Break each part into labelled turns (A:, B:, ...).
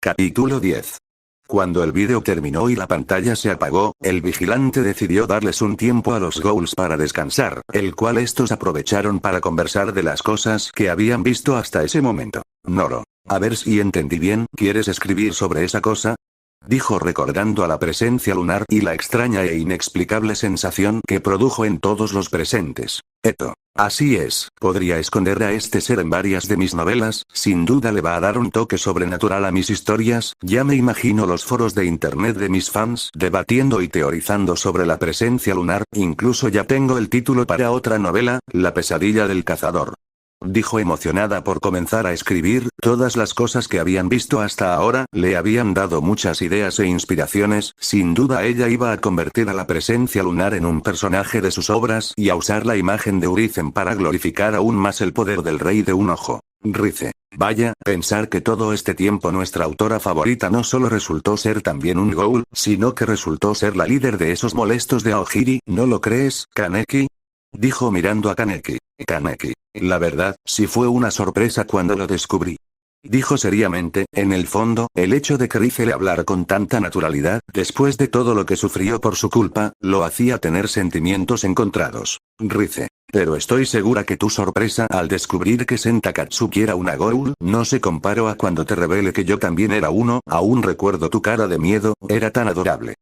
A: Capítulo 10. Cuando el vídeo terminó y la pantalla se apagó, el vigilante decidió darles un tiempo a los ghouls para descansar, el cual estos aprovecharon para conversar de las cosas que habían visto hasta ese momento. Noro, a ver si entendí bien, ¿quieres escribir sobre esa cosa?, dijo recordando a la presencia lunar y la extraña e inexplicable sensación que produjo en todos los presentes. Eto. Así es, podría esconder a este ser en varias de mis novelas, sin duda le va a dar un toque sobrenatural a mis historias, ya me imagino los foros de internet de mis fans debatiendo y teorizando sobre la presencia lunar, incluso ya tengo el título para otra novela, La pesadilla del cazador. Dijo emocionada por comenzar a escribir, todas las cosas que habían visto hasta ahora, le habían dado muchas ideas e inspiraciones, sin duda ella iba a convertir a la presencia lunar en un personaje de sus obras y a usar la imagen de Urizen para glorificar aún más el poder del rey de un ojo. Rize. Vaya, pensar que todo este tiempo nuestra autora favorita no solo resultó ser también un ghoul, sino que resultó ser la líder de esos molestos de Aogiri, ¿no lo crees, Kaneki?, dijo mirando a Kaneki. Kaneki. La verdad, sí fue una sorpresa cuando lo descubrí. Dijo seriamente, en el fondo, el hecho de que Rize le hablara con tanta naturalidad, después de todo lo que sufrió por su culpa, lo hacía tener sentimientos encontrados. Rize. Pero estoy segura que tu sorpresa al descubrir que Senta Katsuki era una ghoul, no se comparó a cuando te revelé que yo también era uno, aún recuerdo tu cara de miedo, era tan adorable.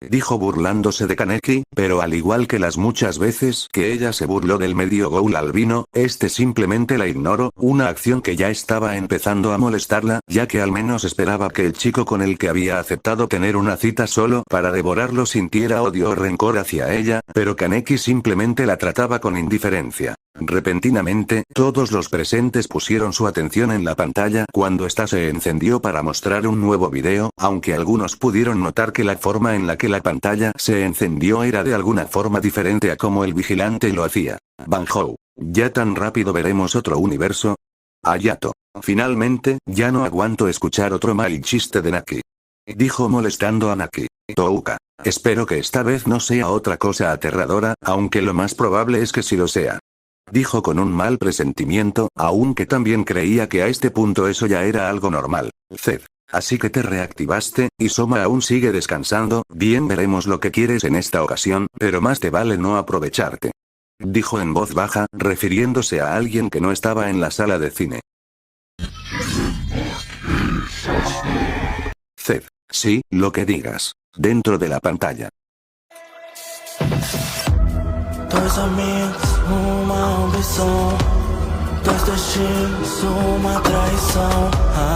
A: Dijo burlándose de Kaneki, pero al igual que las muchas veces que ella se burló del medio ghoul albino, este simplemente la ignoró, una acción que ya estaba empezando a molestarla, ya que al menos esperaba que el chico con el que había aceptado tener una cita solo para devorarlo sintiera odio o rencor hacia ella, pero Kaneki simplemente la trataba con indiferencia. Repentinamente, todos los presentes pusieron su atención en la pantalla cuando ésta se encendió para mostrar un nuevo video, aunque algunos pudieron notar que la forma en la que la pantalla se encendió era de alguna forma diferente a como el vigilante lo hacía. Banjo. ¿Ya tan rápido veremos otro universo? Hayato. Finalmente, ya no aguanto escuchar otro mal chiste de Naki. Dijo molestando a Naki. Touka. Espero que esta vez no sea otra cosa aterradora, aunque lo más probable es que sí lo sea. Dijo con un mal presentimiento, aunque también creía que a este punto eso ya era algo normal. Zed. Así que te reactivaste, y Soma aún sigue descansando, bien veremos lo que quieres en esta ocasión, pero más te vale no aprovecharte. Dijo en voz baja, refiriéndose a alguien que no estaba en la sala de cine. Zed. Sí, lo que digas. Dentro de la pantalla.
B: Dois amigos, uma ambição. Dois destinos, uma traição.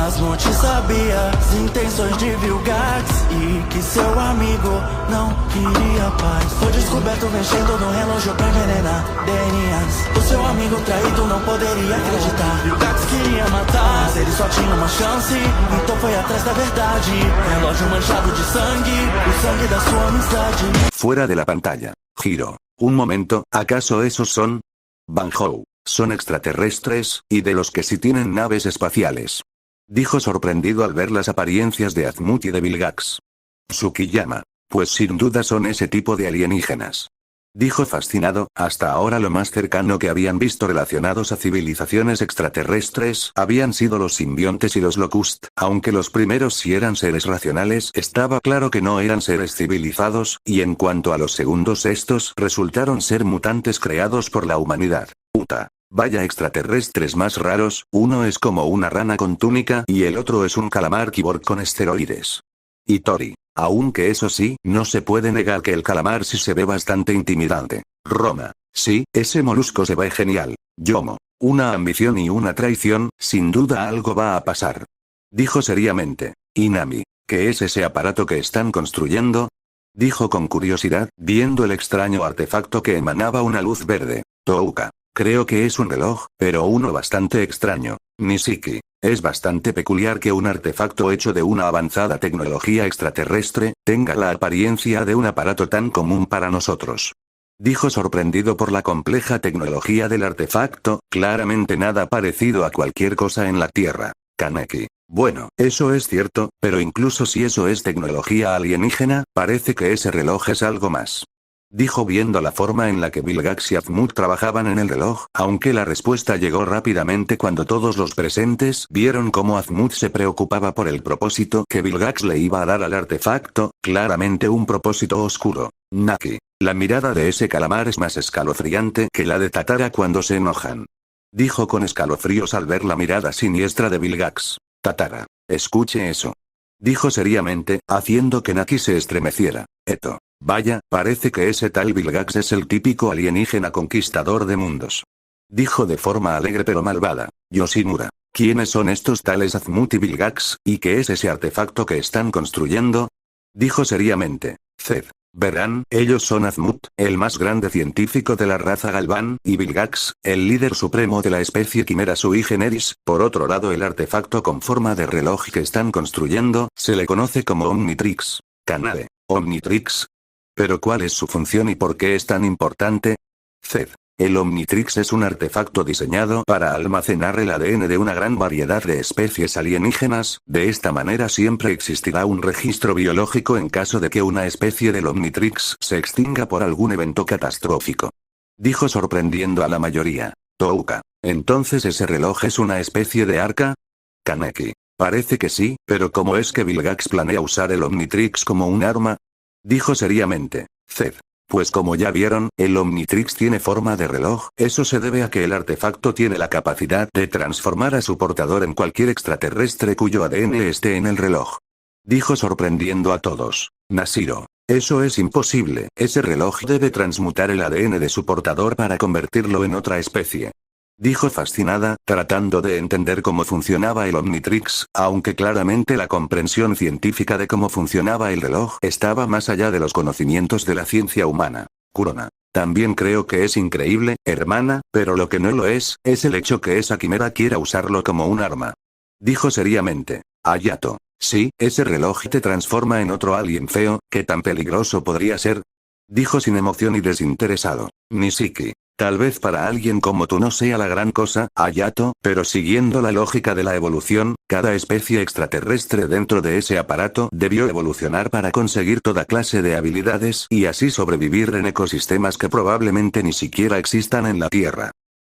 B: Asmonte sabia as intenções de Vilgax e que seu amigo não queria paz. Foi descoberto mexendo no relógio pra envenenar DNAs. O seu amigo traído não poderia acreditar. Vilgax queria matar, mas ele só tinha uma chance, então foi atrás da verdade. Relógio manchado de sangue, o sangue da sua amizade.
A: Fuera de la pantalla. Giro. Un momento, ¿acaso esos son? Banjo. Son extraterrestres, y de los que sí tienen naves espaciales. Dijo sorprendido al ver las apariencias de Azmut y de Vilgax. Tsukiyama. Pues sin duda son ese tipo de alienígenas. Dijo fascinado, hasta ahora lo más cercano que habían visto relacionados a civilizaciones extraterrestres habían sido los simbiontes y los locust, aunque los primeros sí eran seres racionales, estaba claro que no eran seres civilizados, y en cuanto a los segundos estos resultaron ser mutantes creados por la humanidad. Puta. Vaya extraterrestres más raros, uno es como una rana con túnica y el otro es un calamar cyborg con esteroides. Itori. Aunque eso sí, no se puede negar que el calamar sí se ve bastante intimidante. Roma. Sí, ese molusco se ve genial. Yomo. Una ambición y una traición, sin duda algo va a pasar. Dijo seriamente. Inami. ¿Qué es ese aparato que están construyendo? Dijo con curiosidad, viendo el extraño artefacto que emanaba una luz verde. Touka. Creo que es un reloj, pero uno bastante extraño. Nishiki. Es bastante peculiar que un artefacto hecho de una avanzada tecnología extraterrestre, tenga la apariencia de un aparato tan común para nosotros. Dijo sorprendido por la compleja tecnología del artefacto, claramente nada parecido a cualquier cosa en la Tierra. Kaneki. Bueno, eso es cierto, pero incluso si eso es tecnología alienígena, parece que ese reloj es algo más. Dijo viendo la forma en la que Vilgax y Azmut trabajaban en el reloj, aunque la respuesta llegó rápidamente cuando todos los presentes vieron cómo Azmut se preocupaba por el propósito que Vilgax le iba a dar al artefacto, claramente un propósito oscuro. Naki. La mirada de ese calamar es más escalofriante que la de Tatara cuando se enojan. Dijo con escalofríos al ver la mirada siniestra de Vilgax. Tatara. Escuche eso. Dijo seriamente, haciendo que Naki se estremeciera. Eto. Vaya, parece que ese tal Vilgax es el típico alienígena conquistador de mundos. Dijo de forma alegre pero malvada. Yoshimura. ¿Quiénes son estos tales Azmut y Vilgax, y qué es ese artefacto que están construyendo? Dijo seriamente. Zed. Verán, ellos son Azmut, el más grande científico de la raza Galvan, y Vilgax, el líder supremo de la especie Quimera sui generis. Por otro lado, el artefacto con forma de reloj que están construyendo, se le conoce como Omnitrix. Kanade. Omnitrix. ¿Pero cuál es su función y por qué es tan importante? Zed. El Omnitrix es un artefacto diseñado para almacenar el ADN de una gran variedad de especies alienígenas. De esta manera siempre existirá un registro biológico en caso de que una especie del Omnitrix se extinga por algún evento catastrófico. Dijo sorprendiendo a la mayoría. Touka. ¿Entonces ese reloj es una especie de arca? Kaneki. Parece que sí, pero ¿cómo es que Vilgax planea usar el Omnitrix como un arma? Dijo seriamente. Zed. Pues como ya vieron, el Omnitrix tiene forma de reloj, eso se debe a que el artefacto tiene la capacidad de transformar a su portador en cualquier extraterrestre cuyo ADN esté en el reloj. Dijo sorprendiendo a todos. Nashiro. Eso es imposible, ese reloj debe transmutar el ADN de su portador para convertirlo en otra especie. Dijo fascinada, tratando de entender cómo funcionaba el Omnitrix, aunque claramente la comprensión científica de cómo funcionaba el reloj estaba más allá de los conocimientos de la ciencia humana. Kurona. También creo que es increíble, hermana, pero lo que no lo es el hecho que esa quimera quiera usarlo como un arma. Dijo seriamente. Hayato. Sí, ese reloj te transforma en otro alien feo, ¿qué tan peligroso podría ser? Dijo sin emoción y desinteresado. Nishiki. Tal vez para alguien como tú no sea la gran cosa, Hayato, pero siguiendo la lógica de la evolución, cada especie extraterrestre dentro de ese aparato debió evolucionar para conseguir toda clase de habilidades y así sobrevivir en ecosistemas que probablemente ni siquiera existan en la Tierra.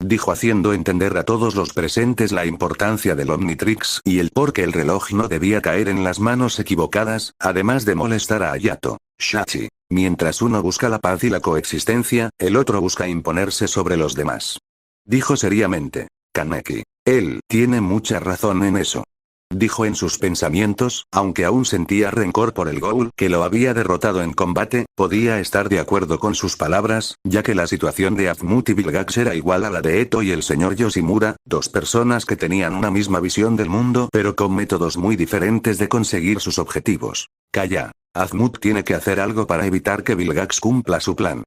A: Dijo haciendo entender a todos los presentes la importancia del Omnitrix y el por qué el reloj no debía caer en las manos equivocadas, además de molestar a Hayato. Shachi. Mientras uno busca la paz y la coexistencia, el otro busca imponerse sobre los demás. Dijo seriamente. Kaneki. Él tiene mucha razón en eso. Dijo en sus pensamientos, aunque aún sentía rencor por el Ghoul que lo había derrotado en combate, podía estar de acuerdo con sus palabras, ya que la situación de Azmut y Vilgax era igual a la de Eto y el señor Yoshimura, dos personas que tenían una misma visión del mundo pero con métodos muy diferentes de conseguir sus objetivos. Calla. Azmut tiene que hacer algo para evitar que Vilgax cumpla su plan.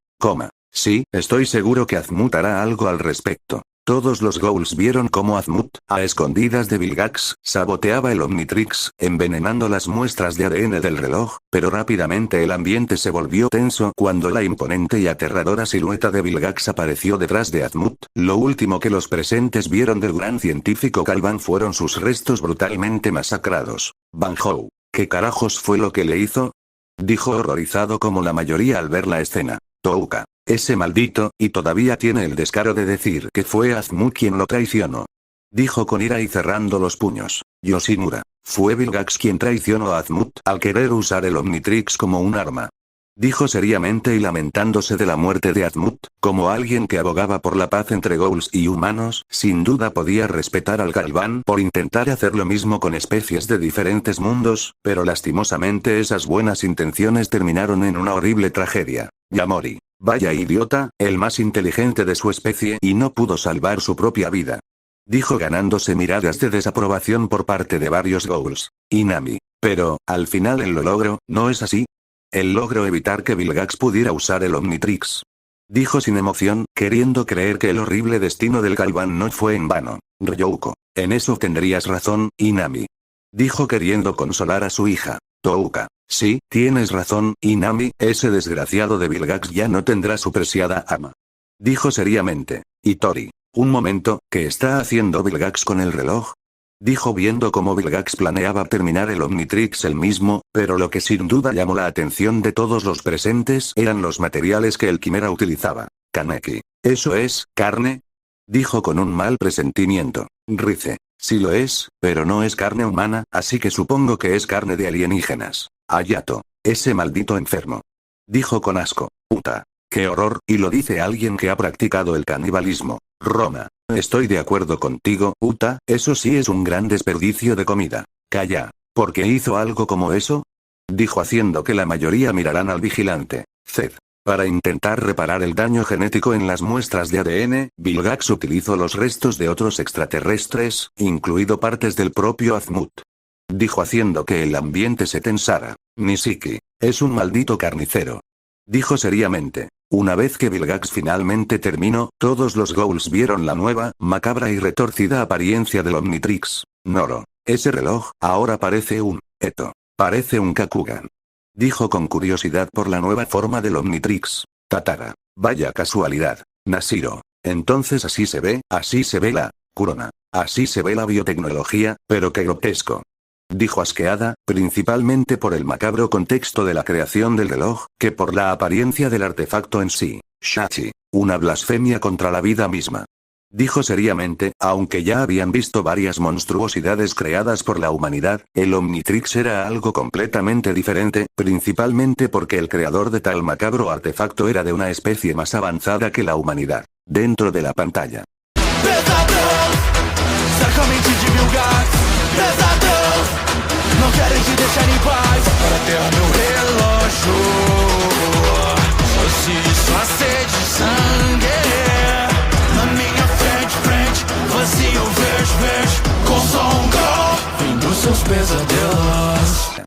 A: Sí, estoy seguro que Azmut hará algo al respecto. Todos los Ghouls vieron cómo Azmut, a escondidas de Vilgax, saboteaba el Omnitrix, envenenando las muestras de ADN del reloj, pero rápidamente el ambiente se volvió tenso cuando la imponente y aterradora silueta de Vilgax apareció detrás de Azmut. Lo último que los presentes vieron del gran científico Galvan fueron sus restos brutalmente masacrados. Banjo. ¿Qué carajos fue lo que le hizo? Dijo horrorizado como la mayoría al ver la escena. Touka. Ese maldito, y todavía tiene el descaro de decir que fue Azmut quien lo traicionó. Dijo con ira y cerrando los puños. Yoshimura. Fue Vilgax quien traicionó a Azmut al querer usar el Omnitrix como un arma. Dijo seriamente y lamentándose de la muerte de Azmut, como alguien que abogaba por la paz entre Ghouls y humanos, sin duda podía respetar al Galvan por intentar hacer lo mismo con especies de diferentes mundos, pero lastimosamente esas buenas intenciones terminaron en una horrible tragedia. Yamori. Vaya idiota, el más inteligente de su especie y no pudo salvar su propia vida. Dijo ganándose miradas de desaprobación por parte de varios Ghouls. Inami. Pero, al final él lo logró, ¿no es así? Él logró evitar que Vilgax pudiera usar el Omnitrix. Dijo sin emoción, queriendo creer que el horrible destino del Galvan no fue en vano. Ryouko. En eso tendrías razón, Inami. Dijo queriendo consolar a su hija. Touka. Sí, tienes razón, Inami, ese desgraciado de Vilgax ya no tendrá su preciada ama. Dijo seriamente. Hitori. Un momento, ¿qué está haciendo Vilgax con el reloj? Dijo viendo cómo Vilgax planeaba terminar el Omnitrix él mismo, pero lo que sin duda llamó la atención de todos los presentes eran los materiales que el quimera utilizaba. Kaneki. ¿Eso es, carne? Dijo con un mal presentimiento. Rize. Sí lo es, pero no es carne humana, así que supongo que es carne de alienígenas. Hayato. Ese maldito enfermo. Dijo con asco. Uta. ¡Qué horror! Y lo dice alguien que ha practicado el canibalismo. Roma. Estoy de acuerdo contigo, Uta, eso sí es un gran desperdicio de comida. Calla. ¿Por qué hizo algo como eso? Dijo haciendo que la mayoría miraran al vigilante. Zed. Para intentar reparar el daño genético en las muestras de ADN, Vilgax utilizó los restos de otros extraterrestres, incluido partes del propio Azmut. Dijo haciendo que el ambiente se tensara. Nishiki. Es un maldito carnicero. Dijo seriamente. Una vez que Vilgax finalmente terminó, todos los ghouls vieron la nueva, macabra y retorcida apariencia del Omnitrix. Noro. Ese reloj, ahora parece un Eto. Parece un Kakugan. Dijo con curiosidad por la nueva forma del Omnitrix. Tatara. Vaya casualidad. Nashiro. Entonces así se ve la Kurona. Así se ve la biotecnología, pero qué grotesco. Dijo asqueada, principalmente por el macabro contexto de la creación del reloj, que por la apariencia del artefacto en sí. Shachi. Una blasfemia contra la vida misma. Dijo seriamente, aunque ya habían visto varias monstruosidades creadas por la humanidad, el Omnitrix era algo completamente diferente, principalmente porque el creador de tal macabro artefacto era de una especie más avanzada que la humanidad. Dentro de la pantalla.
B: Não querem te deixar em paz para ter meu relógio. Se isso a sede de sangue na minha frente, vazio, vejo, com som vem dos seus pesadelos.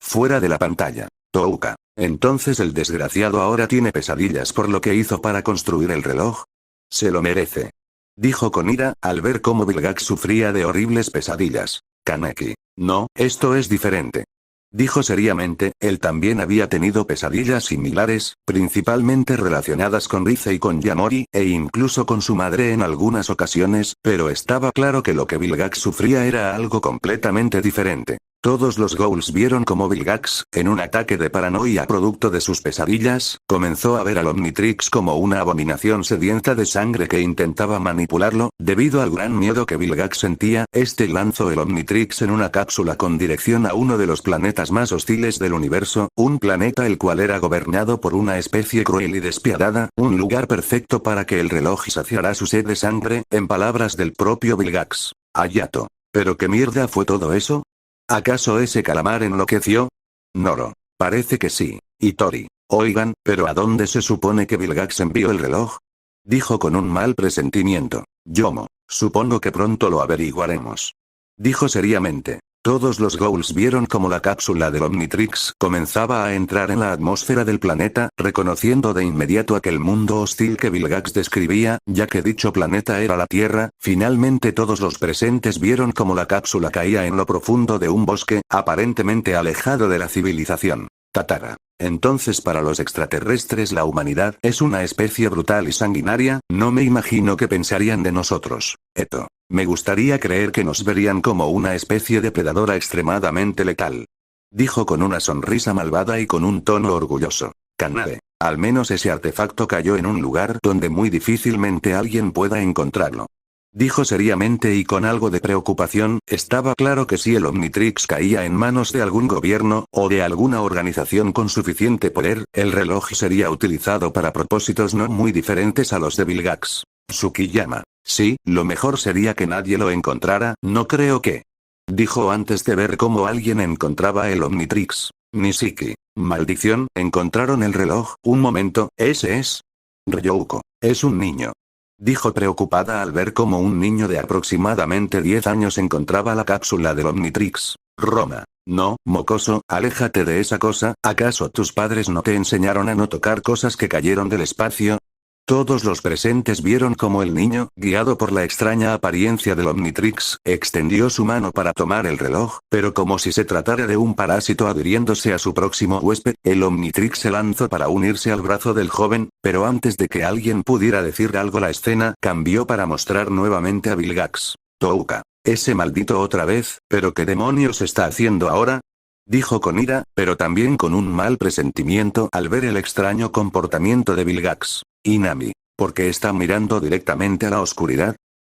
A: Fuera de la pantalla. Touka. Entonces el desgraciado ahora tiene pesadillas por lo que hizo para construir el reloj. Se lo merece. Dijo con ira, al ver cómo Vilgax sufría de horribles pesadillas. Kaneki. No, esto es diferente. Dijo seriamente, él también había tenido pesadillas similares, principalmente relacionadas con Rize y con Yamori, e incluso con su madre en algunas ocasiones, pero estaba claro que lo que Vilgax sufría era algo completamente diferente. Todos los ghouls vieron como Vilgax, en un ataque de paranoia producto de sus pesadillas, comenzó a ver al Omnitrix como una abominación sedienta de sangre que intentaba manipularlo. Debido al gran miedo que Vilgax sentía, este lanzó el Omnitrix en una cápsula con dirección a uno de los planetas más hostiles del universo, un planeta el cual era gobernado por una especie cruel y despiadada, un lugar perfecto para que el reloj saciara su sed de sangre, en palabras del propio Vilgax. Hayato. ¿Pero qué mierda fue todo eso? ¿Acaso ese calamar enloqueció? Noro. Parece que sí. Hitori. Oigan, ¿pero a dónde se supone que Vilgax envió el reloj? Dijo con un mal presentimiento. Yomo. Supongo que pronto lo averiguaremos. Dijo seriamente. Todos los ghouls vieron como la cápsula del Omnitrix comenzaba a entrar en la atmósfera del planeta, reconociendo de inmediato aquel mundo hostil que Vilgax describía, ya que dicho planeta era la Tierra. Finalmente todos los presentes vieron como la cápsula caía en lo profundo de un bosque, aparentemente alejado de la civilización. Tatara. Entonces para los extraterrestres la humanidad es una especie brutal y sanguinaria, no me imagino qué pensarían de nosotros. Eto. Me gustaría creer que nos verían como una especie depredadora extremadamente letal. Dijo con una sonrisa malvada y con un tono orgulloso. Kanae. Al menos ese artefacto cayó en un lugar donde muy difícilmente alguien pueda encontrarlo. Dijo seriamente y con algo de preocupación, estaba claro que si el Omnitrix caía en manos de algún gobierno, o de alguna organización con suficiente poder, el reloj sería utilizado para propósitos no muy diferentes a los de Vilgax. Tsukiyama. Sí, lo mejor sería que nadie lo encontrara, no creo que. Dijo antes de ver cómo alguien encontraba el Omnitrix. Nishiki. Maldición, encontraron el reloj, un momento, ese es. Ryouko. Es un niño. Dijo preocupada al ver cómo un niño de aproximadamente 10 años encontraba la cápsula del Omnitrix. Roma. No, mocoso, aléjate de esa cosa, ¿acaso tus padres no te enseñaron a no tocar cosas que cayeron del espacio? Todos los presentes vieron cómo el niño, guiado por la extraña apariencia del Omnitrix, extendió su mano para tomar el reloj, pero como si se tratara de un parásito adhiriéndose a su próximo huésped, el Omnitrix se lanzó para unirse al brazo del joven, pero antes de que alguien pudiera decir algo la escena cambió para mostrar nuevamente a Vilgax. Touka. Ese maldito otra vez, ¿pero qué demonios está haciendo ahora? Dijo con ira, pero también con un mal presentimiento al ver el extraño comportamiento de Vilgax. Inami, ¿por qué está mirando directamente a la oscuridad?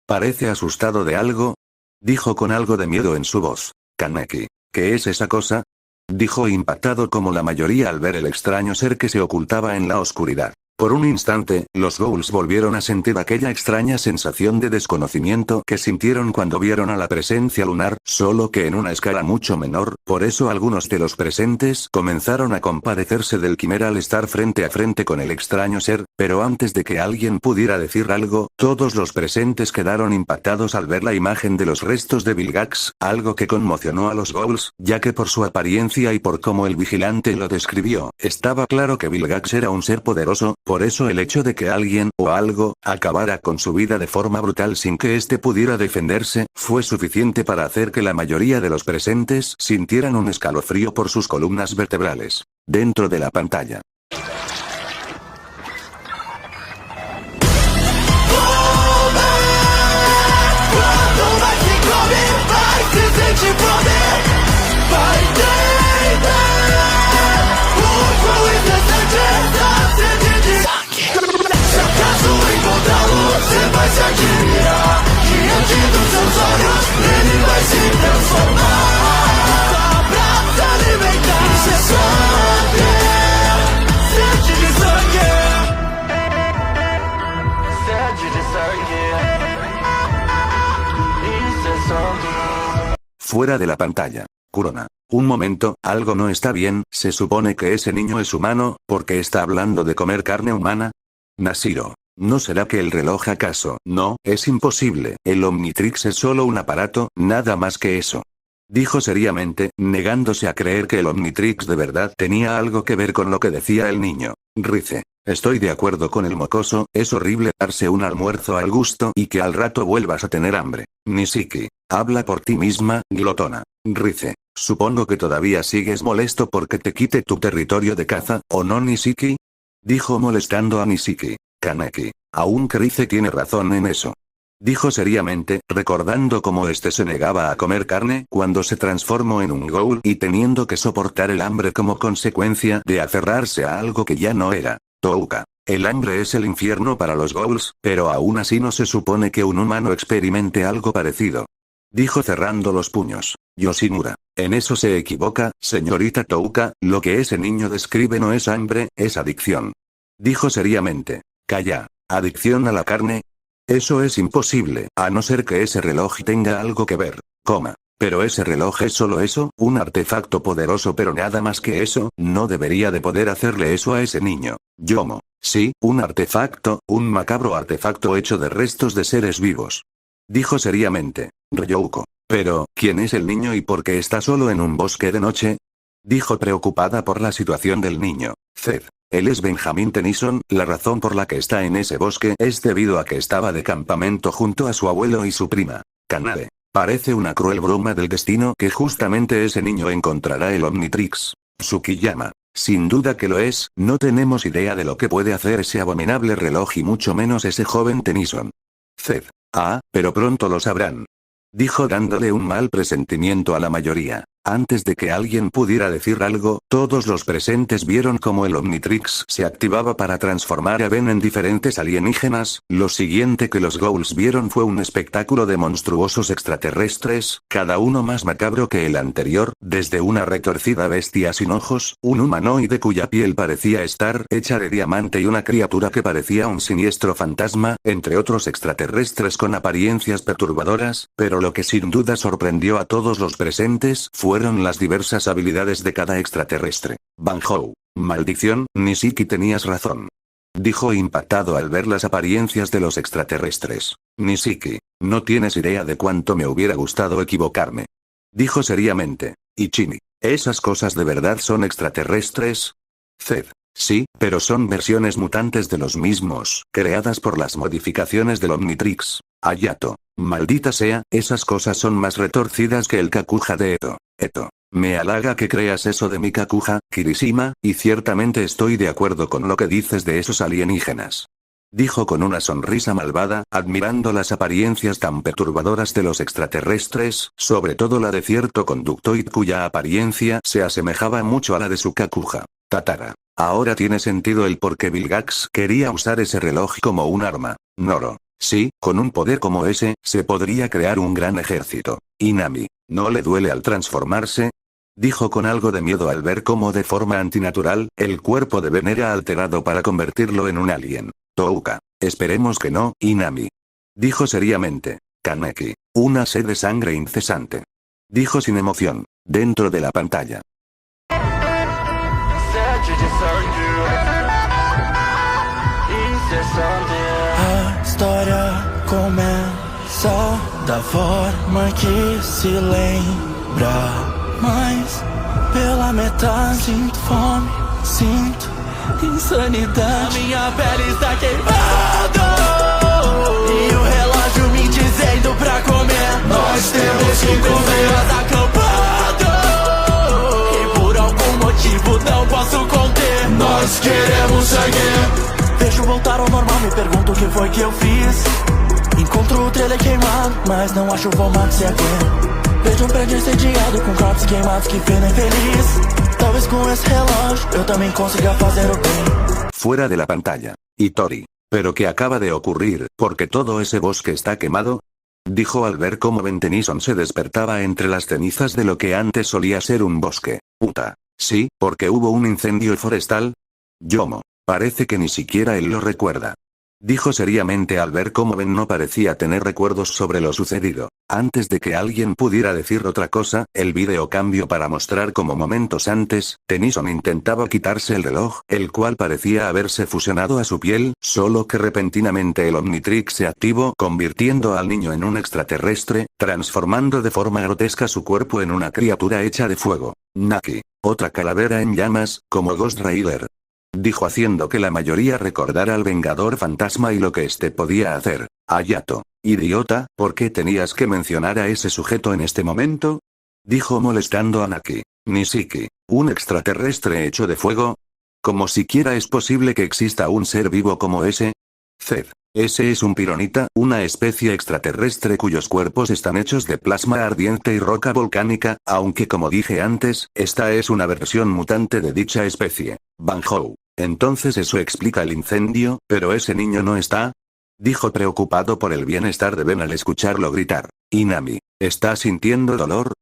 A: Parece asustado de algo. Dijo con algo de miedo en su voz. Kaneki, ¿qué es esa cosa? Dijo impactado como la mayoría al ver el extraño ser que se ocultaba en la oscuridad. Por un instante, los ghouls volvieron a sentir aquella extraña sensación de desconocimiento que sintieron cuando vieron a la presencia lunar, solo que en una escala mucho menor, por eso algunos de los presentes comenzaron a compadecerse del quimera al estar frente a frente con el extraño ser, pero antes de que alguien pudiera decir algo, todos los presentes quedaron impactados al ver la imagen de los restos de Vilgax, algo que conmocionó a los ghouls, ya que por su apariencia y por cómo el vigilante lo describió, estaba claro que Vilgax era un ser poderoso. Por eso el hecho de que alguien, o algo, acabara con su vida de forma brutal sin que éste pudiera defenderse, fue suficiente para hacer que la mayoría de los presentes sintieran un escalofrío por sus columnas vertebrales. Dentro de la pantalla.
B: Você vai se admirar, diante dos seus olhos, ele vai se transformar. Só pra se alimentar, isso é sangue, sede de sangue, sede de sangue, isso é sangue.
A: Fuera de la pantalla. Kurona. Un momento, algo no está bien, se supone que ese niño es humano, ¿por qué está hablando de comer carne humana? Nashiro. ¿No será que el reloj acaso? No, es imposible, el Omnitrix es solo un aparato, nada más que eso. Dijo seriamente, negándose a creer que el Omnitrix de verdad tenía algo que ver con lo que decía el niño. Rice. Estoy de acuerdo con el mocoso, es horrible darse un almuerzo al gusto y que al rato vuelvas a tener hambre. Nishiki. Habla por ti misma, glotona. Rice. Supongo que todavía sigues molesto porque te quite tu territorio de caza, ¿o no Nishiki? Dijo molestando a Nishiki. Kaneki. Aún que Rice tiene razón en eso. Dijo seriamente, recordando cómo este se negaba a comer carne cuando se transformó en un ghoul y teniendo que soportar el hambre como consecuencia de aferrarse a algo que ya no era. Touka. El hambre es el infierno para los ghouls, pero aún así no se supone que un humano experimente algo parecido. Dijo cerrando los puños. Yoshimura. En eso se equivoca, señorita Touka, lo que ese niño describe no es hambre, es adicción. Dijo seriamente. Calla. ¿Adicción a la carne? Eso es imposible, a no ser que ese reloj tenga algo que ver. Pero ese reloj es solo eso, un artefacto poderoso pero nada más que eso, no debería de poder hacerle eso a ese niño. Yomo. Sí, un artefacto, un macabro artefacto hecho de restos de seres vivos. Dijo seriamente. Ryouko. Pero, ¿quién es el niño y por qué está solo en un bosque de noche? Dijo preocupada por la situación del niño. Zed. Él es Benjamin Tennyson, la razón por la que está en ese bosque es debido a que estaba de campamento junto a su abuelo y su prima. Kanade. Parece una cruel broma del destino que justamente ese niño encontrará el Omnitrix. Tsukiyama. Sin duda que lo es, no tenemos idea de lo que puede hacer ese abominable reloj y mucho menos ese joven Tennyson. Zed. Ah, pero pronto lo sabrán. Dijo dándole un mal presentimiento a la mayoría. Antes de que alguien pudiera decir algo, todos los presentes vieron cómo el Omnitrix se activaba para transformar a Ben en diferentes alienígenas. Lo siguiente que los ghouls vieron fue un espectáculo de monstruosos extraterrestres, cada uno más macabro que el anterior, desde una retorcida bestia sin ojos, un humanoide cuya piel parecía estar hecha de diamante y una criatura que parecía un siniestro fantasma, entre otros extraterrestres con apariencias perturbadoras, pero lo que sin duda sorprendió a todos los presentes fueron las diversas habilidades de cada extraterrestre. Banjo. Maldición, Nishiki tenías razón. Dijo impactado al ver las apariencias de los extraterrestres. Nishiki, no tienes idea de cuánto me hubiera gustado equivocarme. Dijo seriamente. Ichimi, ¿esas cosas de verdad son extraterrestres? Zed. Sí, pero son versiones mutantes de los mismos, creadas por las modificaciones del Omnitrix. Ayato. Maldita sea, esas cosas son más retorcidas que el Kakuja de Eto. Me halaga que creas eso de mi Kakuja, Kirishima, y ciertamente estoy de acuerdo con lo que dices de esos alienígenas. Dijo con una sonrisa malvada, admirando las apariencias tan perturbadoras de los extraterrestres, sobre todo la de cierto conductoid cuya apariencia se asemejaba mucho a la de su Kakuja. Tatara. Ahora tiene sentido el por qué Vilgax quería usar ese reloj como un arma. Noro. Sí, con un poder como ese, se podría crear un gran ejército. Inami. ¿No le duele al transformarse? Dijo con algo de miedo al ver cómo de forma antinatural, el cuerpo de Ben era alterado para convertirlo en un alien. Touka. Esperemos que no, Inami. Dijo seriamente. Kaneki. Una sed de sangre incesante. Dijo sin emoción. Dentro de la pantalla.
B: A história começa da forma que se lembra. Mas pela metade sinto fome, sinto insanidade. A minha pele está queimada e o relógio me dizendo pra comer. Nós temos que comer as acampadas e por algum motivo não posso conter. Nós queremos sangue. Deixo voltar ao normal, me pergunto o que foi que eu fiz. Encontro o trailer queimado, mas não acho o Vomax e a Gwen. Vejo um prédio incendiado com corpos queimados, que pena infeliz. Talvez com esse relógio eu também consiga fazer o bem.
A: Fuera de la pantalla. Itori. ¿Pero qué acaba de ocurrir, porque todo ese bosque está quemado? Dijo al ver cómo Ben Tennyson se despertaba entre las cenizas de lo que antes solía ser un bosque. Uta. Sí, porque hubo un incendio forestal. Yomo. Parece que ni siquiera él lo recuerda. Dijo seriamente al ver cómo Ben no parecía tener recuerdos sobre lo sucedido. Antes de que alguien pudiera decir otra cosa, el vídeo cambió para mostrar cómo momentos antes, Tennyson intentaba quitarse el reloj, el cual parecía haberse fusionado a su piel, solo que repentinamente el Omnitrix se activó, convirtiendo al niño en un extraterrestre, transformando de forma grotesca su cuerpo en una criatura hecha de fuego. Naki. Otra calavera en llamas, como Ghost Rider. Dijo haciendo que la mayoría recordara al Vengador Fantasma y lo que éste podía hacer. Hayato. Idiota, ¿por qué tenías que mencionar a ese sujeto en este momento? Dijo molestando a Naki. Nishiki. ¿Un extraterrestre hecho de fuego? ¿Cómo siquiera es posible que exista un ser vivo como ese? Zed. Ese es un pironita, una especie extraterrestre cuyos cuerpos están hechos de plasma ardiente y roca volcánica, aunque como dije antes, esta es una versión mutante de dicha especie. Banjo. Entonces eso explica el incendio, pero ese niño no está. Dijo preocupado por el bienestar de Ben al escucharlo gritar. Inami. ¿Está sintiendo dolor?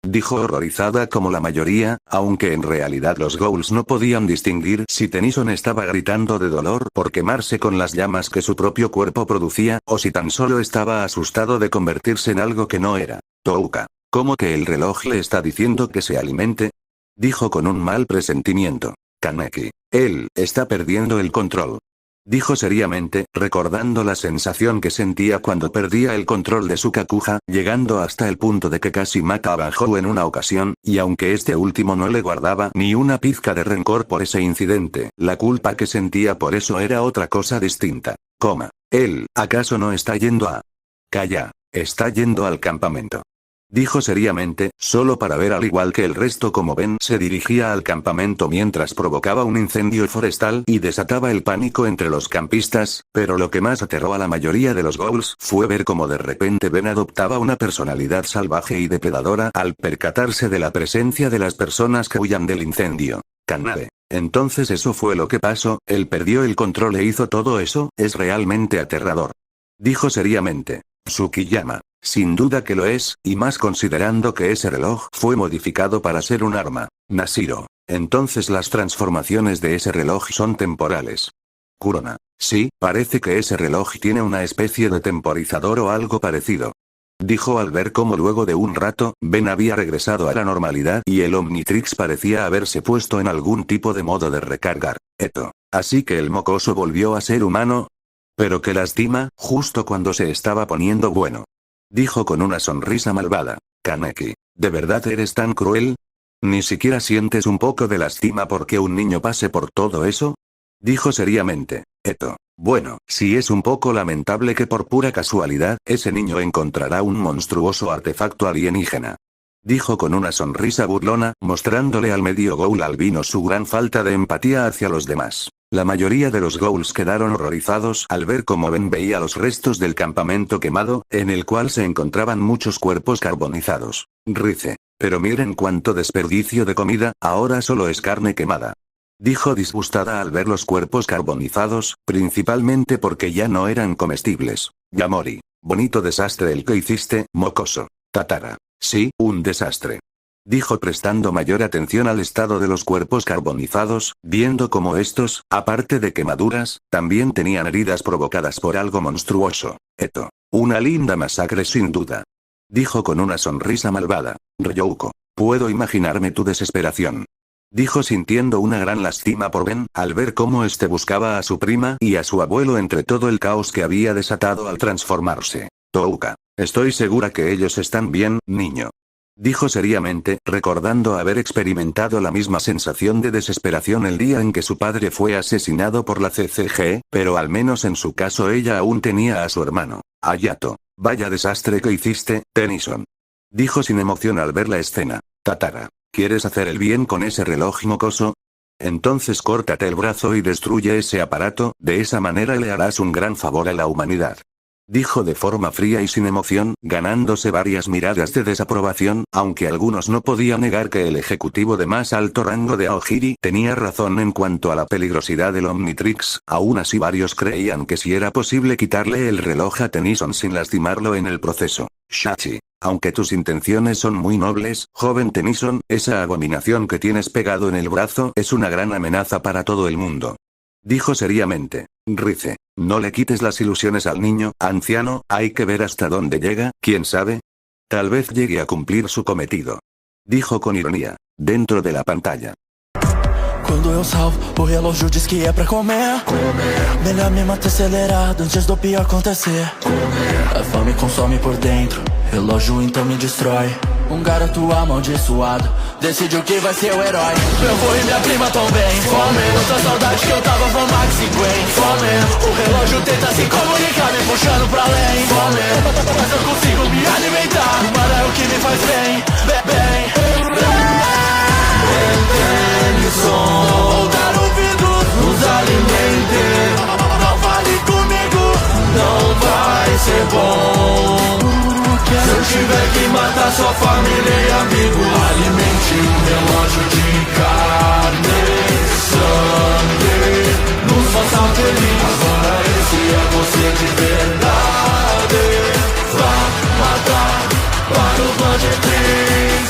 A: Dijo horrorizada como la mayoría, aunque en realidad los Ghouls no podían distinguir si Tennyson estaba gritando de dolor por quemarse con las llamas que su propio cuerpo producía, o si tan solo estaba asustado de convertirse en algo que no era. Touka. ¿Cómo que el reloj le está diciendo que se alimente? Dijo con un mal presentimiento. Kaneki. Él está perdiendo el control. Dijo seriamente, recordando la sensación que sentía cuando perdía el control de su Kakuja, llegando hasta el punto de que casi mata a Banjo en una ocasión, y aunque este último no le guardaba ni una pizca de rencor por ese incidente, la culpa que sentía por eso era otra cosa distinta. Él, ¿acaso no está yendo a? Calla. Está yendo al campamento. Dijo seriamente, solo para ver al igual que el resto cómo Ben se dirigía al campamento mientras provocaba un incendio forestal y desataba el pánico entre los campistas, pero lo que más aterró a la mayoría de los Ghouls fue ver cómo de repente Ben adoptaba una personalidad salvaje y depredadora al percatarse de la presencia de las personas que huían del incendio. Kanade. Entonces eso fue lo que pasó, él perdió el control e hizo todo eso, es realmente aterrador. Dijo seriamente. Tsukiyama. Sin duda que lo es, y más considerando que ese reloj fue modificado para ser un arma. Nashiro. Entonces las transformaciones de ese reloj son temporales. Kurona. Sí, parece que ese reloj tiene una especie de temporizador o algo parecido. Dijo al ver cómo luego de un rato, Ben había regresado a la normalidad y el Omnitrix parecía haberse puesto en algún tipo de modo de recargar. Así que el mocoso volvió a ser humano. Pero qué lástima, justo cuando se estaba poniendo bueno. Dijo con una sonrisa malvada. Kaneki. ¿De verdad eres tan cruel? ¿Ni siquiera sientes un poco de lástima porque un niño pase por todo eso? Dijo seriamente. Bueno, sí es un poco lamentable que por pura casualidad, ese niño encontrará un monstruoso artefacto alienígena. Dijo con una sonrisa burlona, mostrándole al medio Ghoul albino su gran falta de empatía hacia los demás. La mayoría de los ghouls quedaron horrorizados al ver cómo Ben veía los restos del campamento quemado, en el cual se encontraban muchos cuerpos carbonizados. Rice. Pero miren cuánto desperdicio de comida, ahora solo es carne quemada. Dijo disgustada al ver los cuerpos carbonizados, principalmente porque ya no eran comestibles. Yamori. Bonito desastre el que hiciste, mocoso. Tatara. Sí, un desastre. Dijo prestando mayor atención al estado de los cuerpos carbonizados, viendo cómo estos, aparte de quemaduras, también tenían heridas provocadas por algo monstruoso. Eto. Una linda masacre sin duda. Dijo con una sonrisa malvada. Ryouko. Puedo imaginarme tu desesperación. Dijo sintiendo una gran lástima por Ben, al ver cómo este buscaba a su prima y a su abuelo entre todo el caos que había desatado al transformarse. Touka. Estoy segura que ellos están bien, niño. Dijo seriamente, recordando haber experimentado la misma sensación de desesperación el día en que su padre fue asesinado por la CCG, pero al menos en su caso ella aún tenía a su hermano, Hayato. Vaya desastre que hiciste, Tennyson. Dijo sin emoción al ver la escena. Tatara. ¿Quieres hacer el bien con ese reloj mocoso? Entonces córtate el brazo y destruye ese aparato, de esa manera le harás un gran favor a la humanidad. Dijo de forma fría y sin emoción, ganándose varias miradas de desaprobación, aunque algunos no podían negar que el ejecutivo de más alto rango de Aogiri tenía razón en cuanto a la peligrosidad del Omnitrix, aún así varios creían que si era posible quitarle el reloj a Tennyson sin lastimarlo en el proceso. Shachi. Aunque tus intenciones son muy nobles, joven Tennyson, esa abominación que tienes pegado en el brazo es una gran amenaza para todo el mundo. Dijo seriamente. Rice. No le quites las ilusiones al niño, anciano, hay que ver hasta dónde llega, quién sabe. Tal vez llegue a cumplir su cometido. Dijo con ironía. Dentro de la pantalla.
B: Quando eu salvo, o relógio diz que é pra comer. Melhor me manter acelerado antes do pior acontecer. A fome consome por dentro, relógio então me destrói. Garoto amaldiçoado decidiu que vai ser o herói. Meu avô e minha prima tão bem. Fome, tanta saudade que eu tava com Max e Gwen. Fome, o relógio tenta se comunicar me puxando pra além. Fome, mas eu consigo me alimentar. O mar é o que me faz bem, Voltar ouvidos, nos alimente. Não fale comigo, não vai ser bom. Se eu tiver que matar sua família e amigo, alimente um relógio de carne e sangue. Nos faça feliz, agora esse é você de verdade. Vá matar para o Bloodtrix.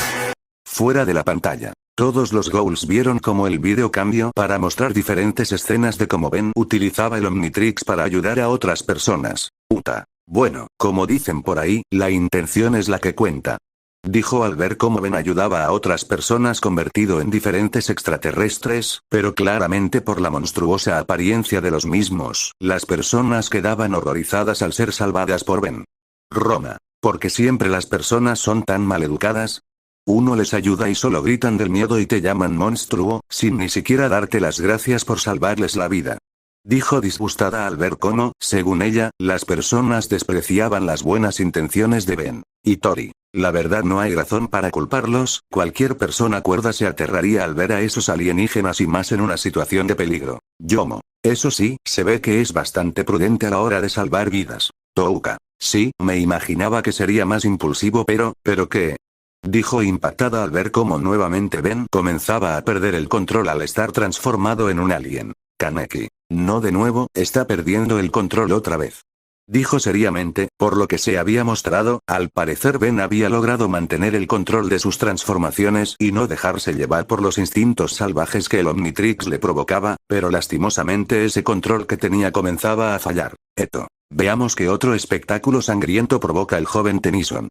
A: Fuera de la pantalla. Todos los ghouls vieron cómo el vídeo cambió para mostrar diferentes escenas de cómo Ben utilizaba el Omnitrix para ayudar a otras personas. Uta. Bueno, como dicen por ahí, la intención es la que cuenta. Dijo al ver cómo Ben ayudaba a otras personas convertido en diferentes extraterrestres, pero claramente por la monstruosa apariencia de los mismos, las personas quedaban horrorizadas al ser salvadas por Ben. Roma. ¿Por qué siempre las personas son tan maleducadas? Uno les ayuda y solo gritan del miedo y te llaman monstruo, sin ni siquiera darte las gracias por salvarles la vida. Dijo disgustada al ver cómo, según ella, las personas despreciaban las buenas intenciones de Ben y Tori. La verdad no hay razón para culparlos, cualquier persona cuerda se aterraría al ver a esos alienígenas y más en una situación de peligro. Yomo. Eso sí, se ve que es bastante prudente a la hora de salvar vidas. Touka. Sí, me imaginaba que sería más impulsivo pero ¿qué? Dijo impactada al ver cómo nuevamente Ben comenzaba a perder el control al estar transformado en un alien. Kaneki. No de nuevo, está perdiendo el control otra vez. Dijo seriamente, por lo que se había mostrado, al parecer Ben había logrado mantener el control de sus transformaciones y no dejarse llevar por los instintos salvajes que el Omnitrix le provocaba, pero lastimosamente ese control que tenía comenzaba a fallar. Eto. Veamos qué otro espectáculo sangriento provoca el joven Tennyson.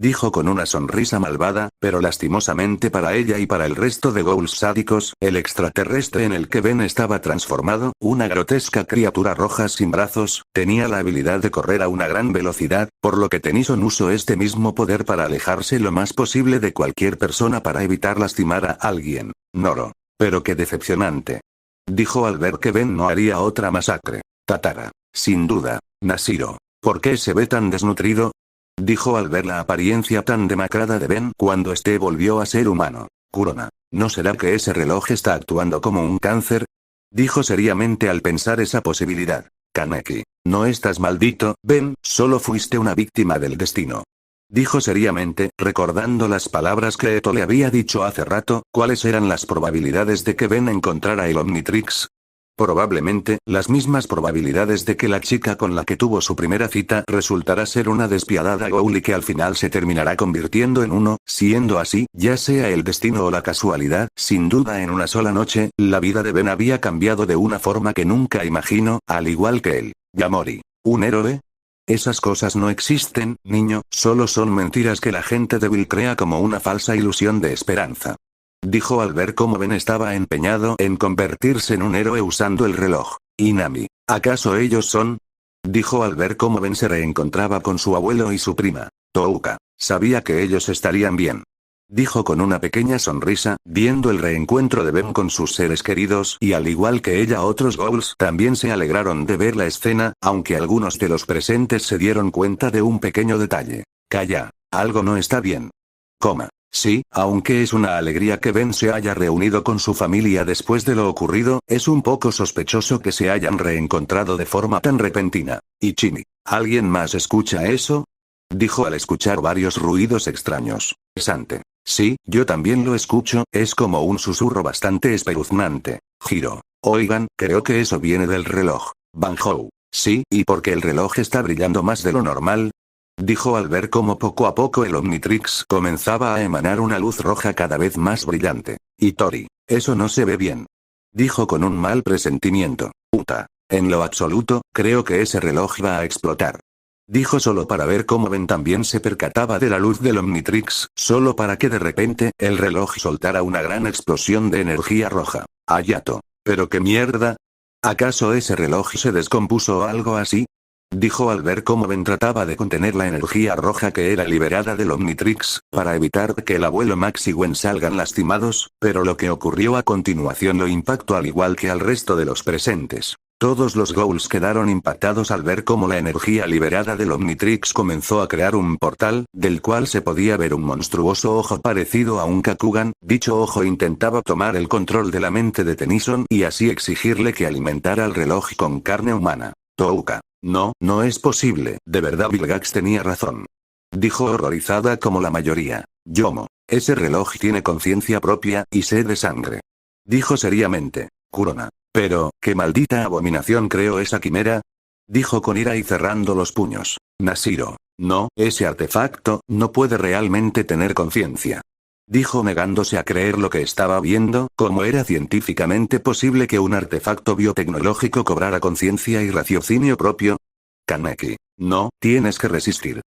A: Dijo con una sonrisa malvada, pero lastimosamente para ella y para el resto de ghouls sádicos, el extraterrestre en el que Ben estaba transformado, una grotesca criatura roja sin brazos, tenía la habilidad de correr a una gran velocidad, por lo que Tennyson usó este mismo poder para alejarse lo más posible de cualquier persona para evitar lastimar a alguien. Noro. Pero qué decepcionante. Dijo al ver que Ben no haría otra masacre. Tatara. Sin duda. Nashiro. ¿Por qué se ve tan desnutrido? Dijo al ver la apariencia tan demacrada de Ben cuando este volvió a ser humano. Kurona. ¿No será que ese reloj está actuando como un cáncer? Dijo seriamente al pensar esa posibilidad. Kaneki. No estás maldito, Ben, solo fuiste una víctima del destino. Dijo seriamente, recordando las palabras que Eto le había dicho hace rato. ¿Cuáles eran las probabilidades de que Ben encontrara el Omnitrix? Probablemente, las mismas probabilidades de que la chica con la que tuvo su primera cita resultará ser una despiadada ghoul y que al final se terminará convirtiendo en uno. Siendo así, ya sea el destino o la casualidad, sin duda en una sola noche, la vida de Ben había cambiado de una forma que nunca imaginó, al igual que él. Yamori. ¿Un héroe? Esas cosas no existen, niño, solo son mentiras que la gente débil crea como una falsa ilusión de esperanza. Dijo al ver cómo Ben estaba empeñado en convertirse en un héroe usando el reloj. Inami. ¿Acaso ellos son? Dijo al ver cómo Ben se reencontraba con su abuelo y su prima. Touka. Sabía que ellos estarían bien. Dijo con una pequeña sonrisa, viendo el reencuentro de Ben con sus seres queridos y al igual que ella otros ghouls también se alegraron de ver la escena, aunque algunos de los presentes se dieron cuenta de un pequeño detalle. Calla. Algo no está bien. Sí, aunque es una alegría que Ben se haya reunido con su familia después de lo ocurrido, es un poco sospechoso que se hayan reencontrado de forma tan repentina. Ichimi. ¿Alguien más escucha eso? Dijo al escuchar varios ruidos extraños. Sante. Sí, yo también lo escucho, es como un susurro bastante espeluznante. Hiro. Oigan, creo que eso viene del reloj. Banjo. Sí, ¿y porque el reloj está brillando más de lo normal? Dijo al ver cómo poco a poco el Omnitrix comenzaba a emanar una luz roja cada vez más brillante. Itori. Eso no se ve bien. Dijo con un mal presentimiento. Uta. En lo absoluto, creo que ese reloj va a explotar. Dijo solo para ver cómo Ben también se percataba de la luz del Omnitrix, solo para que de repente, el reloj soltara una gran explosión de energía roja. Ayato. ¿Pero qué mierda? ¿Acaso ese reloj se descompuso o algo así? Dijo al ver cómo Ben trataba de contener la energía roja que era liberada del Omnitrix, para evitar que el abuelo Max y Gwen salgan lastimados, pero lo que ocurrió a continuación lo impactó al igual que al resto de los presentes. Todos los ghouls quedaron impactados al ver cómo la energía liberada del Omnitrix comenzó a crear un portal, del cual se podía ver un monstruoso ojo parecido a un Kakugan. Dicho ojo intentaba tomar el control de la mente de Tennyson y así exigirle que alimentara el reloj con carne humana. Touka. No, no es posible, de verdad Vilgax tenía razón. Dijo horrorizada como la mayoría. Yomo. Ese reloj tiene conciencia propia, y sed de sangre. Dijo seriamente. Kurona. Pero, ¿qué maldita abominación creó esa quimera? Dijo con ira y cerrando los puños. Nashiro. No, ese artefacto no puede realmente tener conciencia. Dijo negándose a creer lo que estaba viendo. ¿Cómo era científicamente posible que un artefacto biotecnológico cobrara conciencia y raciocinio propio? Kaneki. No, tienes que resistir.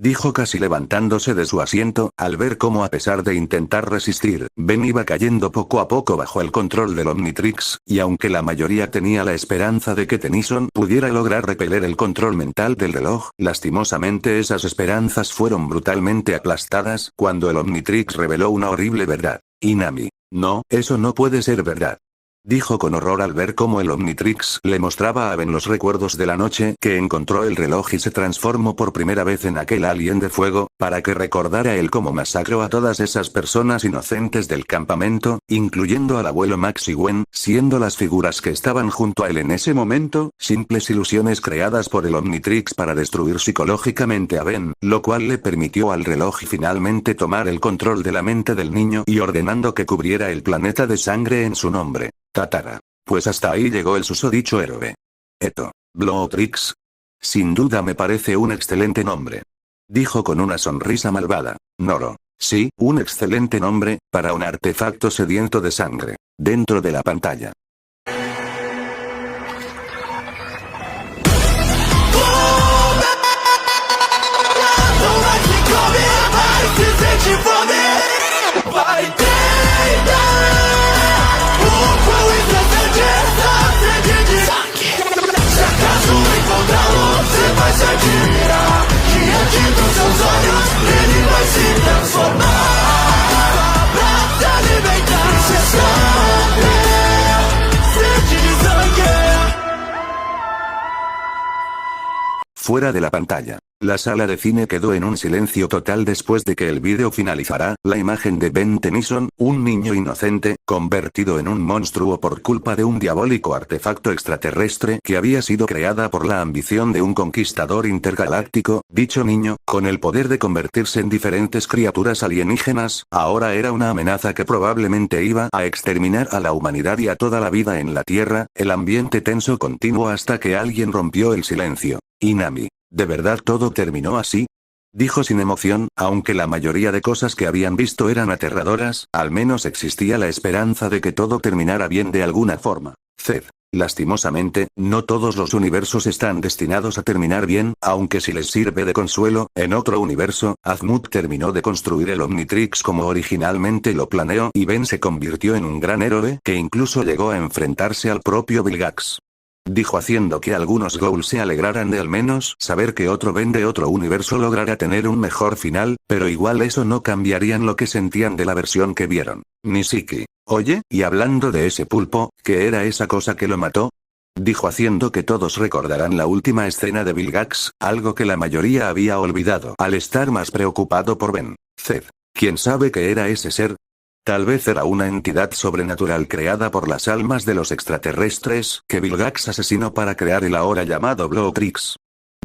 A: Dijo casi levantándose de su asiento, al ver cómo a pesar de intentar resistir, Ben iba cayendo poco a poco bajo el control del Omnitrix, y aunque la mayoría tenía la esperanza de que Tennyson pudiera lograr repeler el control mental del reloj, lastimosamente esas esperanzas fueron brutalmente aplastadas cuando el Omnitrix reveló una horrible verdad. Inami. No, eso no puede ser verdad. Dijo con horror al ver cómo el Omnitrix le mostraba a Ben los recuerdos de la noche que encontró el reloj y se transformó por primera vez en aquel alien de fuego, para que recordara él cómo masacró a todas esas personas inocentes del campamento, incluyendo al abuelo Max y Gwen, siendo las figuras que estaban junto a él en ese momento, simples ilusiones creadas por el Omnitrix para destruir psicológicamente a Ben, lo cual le permitió al reloj finalmente tomar el control de la mente del niño y ordenando que cubriera el planeta de sangre en su nombre. Tatara. Pues hasta ahí llegó el susodicho héroe. Eto. Blootrix. Sin duda me parece un excelente nombre. Dijo con una sonrisa malvada. Noro. Sí, un excelente nombre, para un artefacto sediento de sangre. Dentro de la pantalla. Fuera de la pantalla. La sala de cine quedó en un silencio total después de que el vídeo finalizara. La imagen de Ben Tennyson, un niño inocente, convertido en un monstruo por culpa de un diabólico artefacto extraterrestre que había sido creada por la ambición de un conquistador intergaláctico. Dicho niño, con el poder de convertirse en diferentes criaturas alienígenas, ahora era una amenaza que probablemente iba a exterminar a la humanidad y a toda la vida en la Tierra. El ambiente tenso continuó hasta que alguien rompió el silencio. Inami. ¿De verdad todo terminó así? Dijo sin emoción, aunque la mayoría de cosas que habían visto eran aterradoras, al menos existía la esperanza de que todo terminara bien de alguna forma. Zed. Lastimosamente, no todos los universos están destinados a terminar bien, aunque si les sirve de consuelo, en otro universo, Azmut terminó de construir el Omnitrix como originalmente lo planeó y Ben se convirtió en un gran héroe que incluso llegó a enfrentarse al propio Vilgax. Dijo haciendo que algunos Ghouls se alegraran de al menos saber que otro Ben de otro universo lograra tener un mejor final, pero igual eso no cambiarían lo que sentían de la versión que vieron. Nishiki. Oye, y hablando de ese pulpo, ¿qué era esa cosa que lo mató? Dijo haciendo que todos recordarán la última escena de Vilgax, algo que la mayoría había olvidado al estar más preocupado por Ben. Zed. ¿Quién sabe qué era ese ser? Tal vez era una entidad sobrenatural creada por las almas de los extraterrestres que Vilgax asesinó para crear el ahora llamado Blowtrix.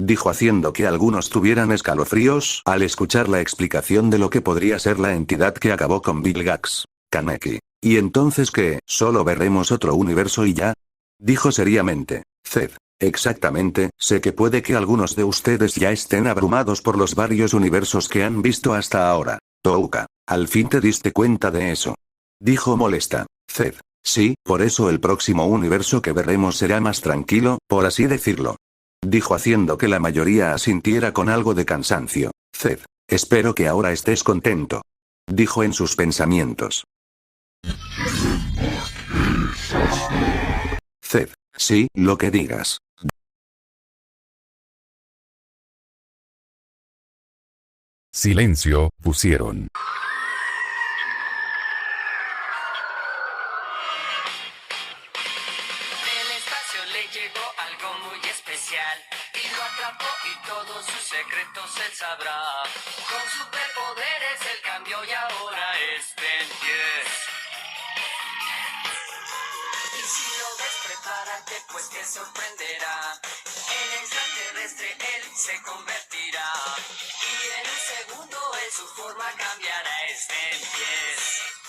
A: Dijo haciendo que algunos tuvieran escalofríos al escuchar la explicación de lo que podría ser la entidad que acabó con Vilgax. Kaneki. ¿Y entonces qué? ¿Solo veremos otro universo y ya? Dijo seriamente. Zed. Exactamente, sé que puede que algunos de ustedes ya estén abrumados por los varios universos que han visto hasta ahora. Touka. Al fin te diste cuenta de eso. Dijo molesta. Zed. Sí, por eso el próximo universo que veremos será más tranquilo, por así decirlo. Dijo haciendo que la mayoría asintiera con algo de cansancio. Zed. Espero que ahora estés contento. Dijo en sus pensamientos. Zed. Sí, lo que digas.
C: Silencio, pusieron.
D: Del espacio le llegó algo muy especial y lo atrapó y todos sus secretos él sabrá. Con superpoderes él cambió y ahora es Ben 10. Y si lo ves, prepárate pues te sorprenderá. En extraterrestre él se convertirá y en un segundo en su forma cambiará. Es Ben 10.